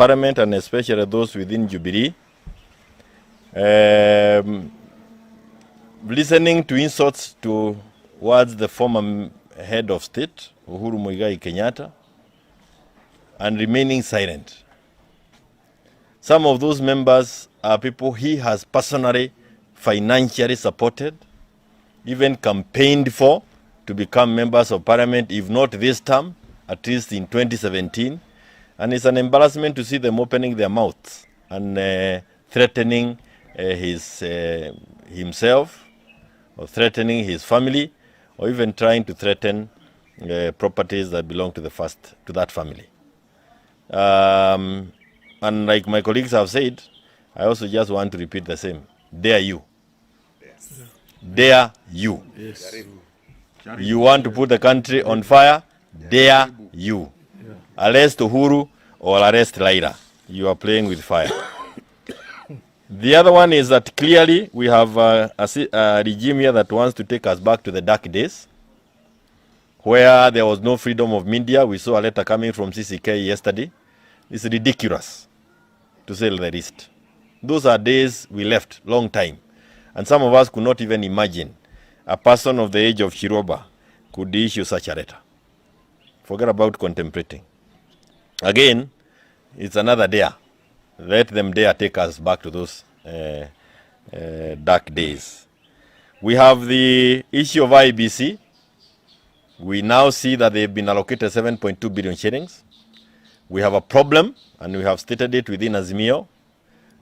parliament and especially those within Jubilee. Listening to insults towards the former head of state, Uhuru Kenyatta, and remaining silent. Some of those members are people he has personally, financially supported, even campaigned for to become members of parliament, if not this term, at least in 2017. And it's an embarrassment to see them opening their mouths and threatening himself, or threatening his family, or even trying to threaten properties that belong to that family. And like my colleagues have said, I also just want to repeat the same. Dare you. Yes. Dare you. Yes. You want to put the country on fire? Dare you. Yeah. Arrest Uhuru or arrest Raila. You are playing with fire. The other one is that clearly we have a regime here that wants to take us back to the dark days, where there was no freedom of media. We saw a letter coming from CCK yesterday. It's ridiculous, to say the least. Those are days we left, long time. And some of us could not even imagine a person of the age of Chiroba could issue such a letter. Forget about contemplating. Again, it's another dare. Let them dare take us back to those dark days. We have the issue of IBC. We now see that they've been allocated 7.2 billion shillings. We have a problem, and we have stated it within Azimio,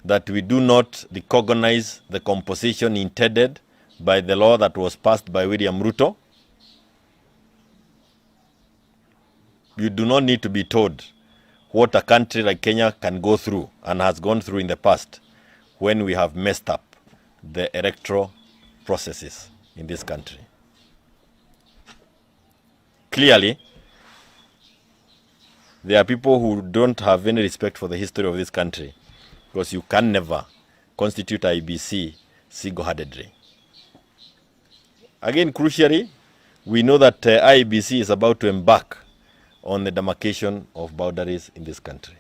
that we do not recognize the composition intended by the law that was passed by William Ruto. You do not need to be told what a country like Kenya can go through and has gone through in the past when we have messed up the electoral processes in this country. Clearly, there are people who don't have any respect for the history of this country, because you can never constitute IBC single-handedly. Again, crucially, we know that IBC is about to embark on the demarcation of boundaries in this country.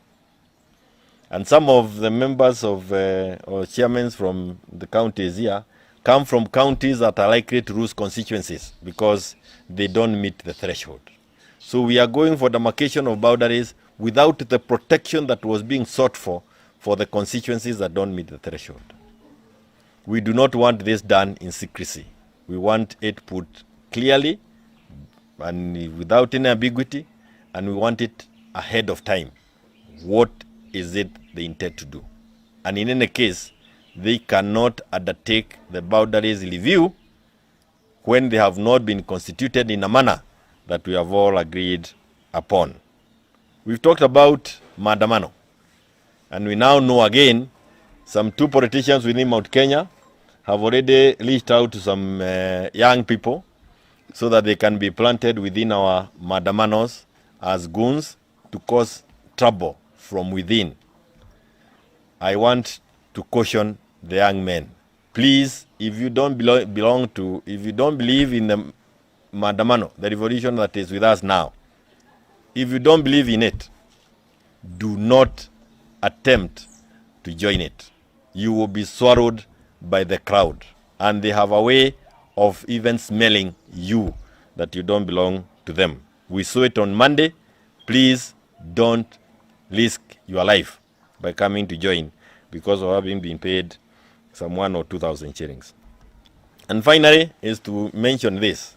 And some of the members of or chairmen from the counties here come from counties that are likely to lose constituencies because they don't meet the threshold. So we are going for demarcation of boundaries without the protection that was being sought for the constituencies that don't meet the threshold. We do not want this done in secrecy. We want it put clearly and without any ambiguity, and we want it ahead of time. What is it they intend to do? And in any case, they cannot undertake the boundaries review when they have not been constituted in a manner that we have all agreed upon. We've talked about maandamano, and we now know again some two politicians within Mount Kenya have already reached out to some young people so that they can be planted within our maandamanos as goons to cause trouble from within. I want to caution the young men. Please, if you don't if you don't believe in the maandamano, the revolution that is with us now, if you don't believe in it, do not attempt to join it. You will be swallowed by the crowd, and they have a way of even smelling you that you don't belong to them. We saw it on Monday. Please don't risk your life by coming to join because of having been paid some 1,000 or 2,000 shillings. And finally is to mention this,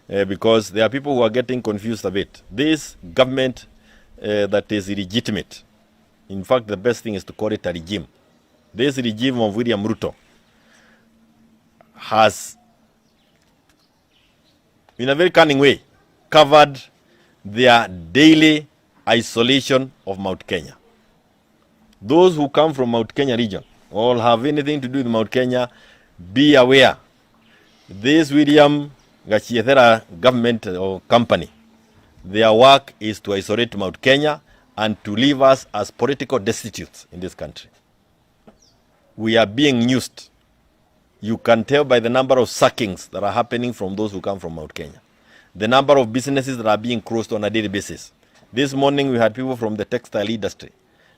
because there are people who are getting confused a bit. This government that is illegitimate, in fact, the best thing is to call it a regime. This regime of William Ruto has, in a very cunning way, covered their daily isolation of Mount Kenya. Those who come from Mount Kenya region or have anything to do with Mount Kenya, be aware. This William Gachagua government or company, their work is to isolate Mount Kenya and to leave us as political destitutes in this country. We are being used. You can tell by the number of sackings that are happening from those who come from Mount Kenya. The number of businesses that are being closed on a daily basis. This morning we had people from the textile industry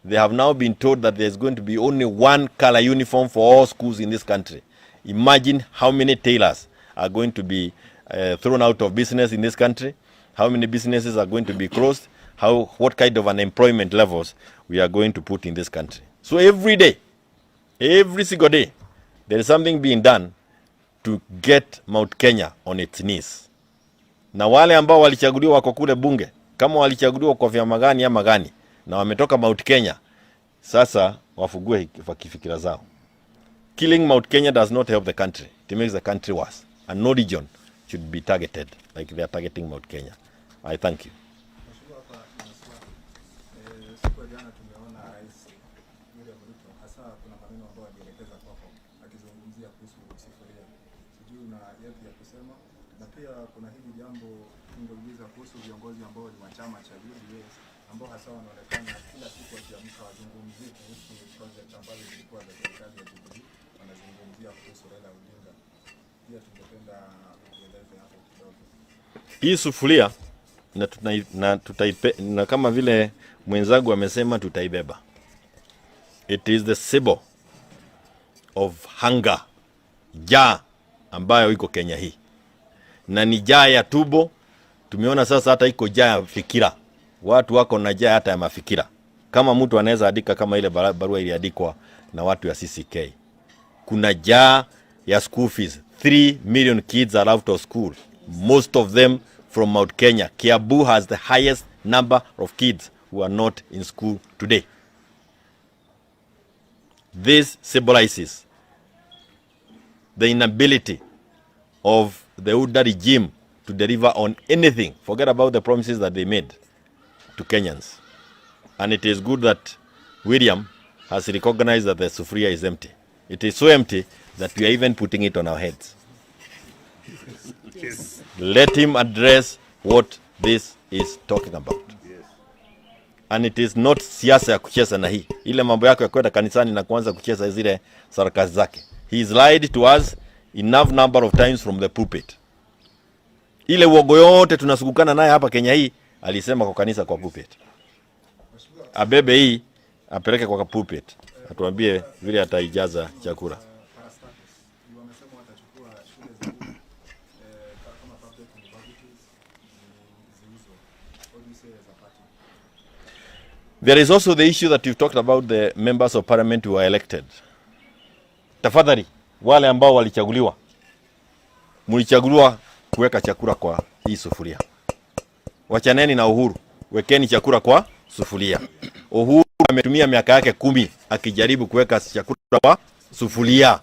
they have now been told that there's going to be only one color uniform for all schools in this country. Imagine how many tailors are going to be thrown out of business in this country, how many businesses are going to be closed, what kind of unemployment levels we are going to put in this country. So every day, every single day, there is something being done to get Mount Kenya on its knees. Na wale ambao walichaguliwa wako kule bunge, kama walichaguliwa kwa vyama gani ama gani, na wametoka Mount Kenya, sasa wafugue kifikira zao. Killing Mount Kenya does not help the country. It makes the country worse. And no region should be targeted like they are targeting Mount Kenya. I thank you. Siku jana tumeona Rais Ruto hasa kuna maneno ambayo alielekeza kwako akizungumzia kuhusu sufuria. Sijui una yapi ya kusema, na pia kuna hili jambo ungeuliza kuhusu viongozi ambao ni wa chama cha Jubilee ambao hasa wanaonekana kila siku wakiamka wazungumzie kuhusu project ambazo zilikuwa za serikali ya Jubilee, wanazungumzia kuhusu Raila ODINGA. Pia tungependa kueleza hapo kidogo. Hii sufuria na kama vile mwenzangu amesema tutaibeba. It is the symbol of hunger, njaa ambayo iko Kenya hii. Na ni njaa ya tubo. Tumeona sasa hata iko njaa ya fikira. Watu wako na njaa hata ya mafikira. Kama mtu anaweza andika kama ile barua iliandikwa na watu ya CCK. Kuna njaa ya school fees. 3 million kids are out of school. Most of them from Mount Kenya. Kiambu has the highest number of kids who are not in school today. This symbolizes the inability of the UDA regime to deliver on anything. Forget about the promises that they made to Kenyans. And it is good that William has recognized that the sufuria is empty. It is so empty that we are even putting it on our heads. Yes. Let him address what this is talking about. Yes. And it is not siasa ya kucheza na hii. Ile mambo yako ya kwenda kanisani na kuanza kucheza zile sarakasi zake. He is lied to us enough number of times from the pulpit. Ile uongo yote tunasukukana naye hapa Kenya hii, alisema kwa kanisa kwa pulpit. Abebe hii, apeleke kwa pulpit. Atuambie vile ataijaza chakula. There is also the issue that you've talked about, the members of parliament who are elected. Tafadhali, wale ambao walichaguliwa, mlichaguliwa kuweka chakula kwa hii sufuria. Wachaneni na Uhuru, wekeni chakula kwa sufuria. Uhuru ametumia miaka yake 10 akijaribu kuweka chakula kwa sufuria.